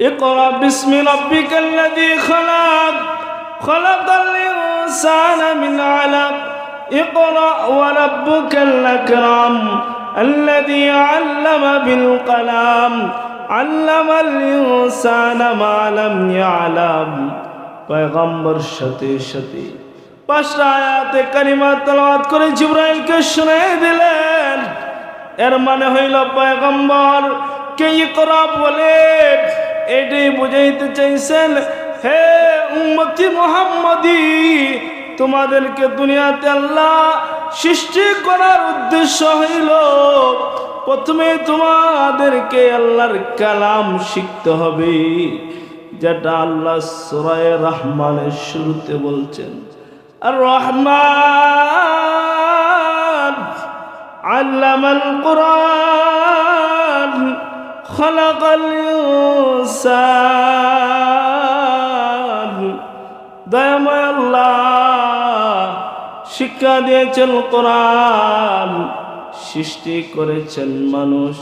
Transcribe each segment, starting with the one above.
اقرأ باسم ربك الذي خلق خلق الإنسان من علق اقرأ وربك الأكرم الذي علم بالقلم علم الإنسان ما لم يعلم पैगंबर সাথে সাথে পাঁচটা আয়াতে কারিমা তেলাওয়াত করে জিবরাইলকে শুনিয়ে দিলেন। এর মানে হইল পয়গম্বর কে ইকরা বলে এটাই বুঝাইতে চাইছেন, হে উম্মতি মুহাম্মাদি, তোমাদেরকে দুনিয়াতে আল্লাহ সৃষ্টি করার উদ্দেশ্য হইল প্রথমে তোমাদেরকে আল্লাহর কালাম শিখতে হবে, যেটা আল্লাহ সূরা রহমানের শুরুতে বলছেন, আর রহমান আল্লামাল কুরআন খালাকাল ইনসান। দয়াময় আল্লাহ শিক্ষা দিয়েছেন কোরআন, সৃষ্টি করেছেন মানুষ।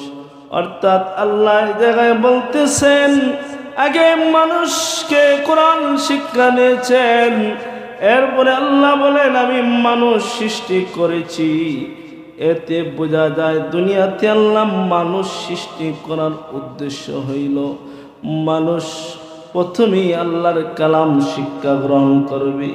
অর্থাৎ আল্লাহ এই জায়গায় বলতেছেন আগে মানুষকে কোরআন শিক্ষা দিয়েছেন, এরপরে আল্লাহ বলেন আমি মানুষ সৃষ্টি করেছি। এতে বোঝা যায় দুনিয়াতে আল্লাহ মানুষ সৃষ্টি করার উদ্দেশ্য হইল মানুষ প্রথমেই আল্লাহর কালাম শিক্ষা গ্রহণ করবে।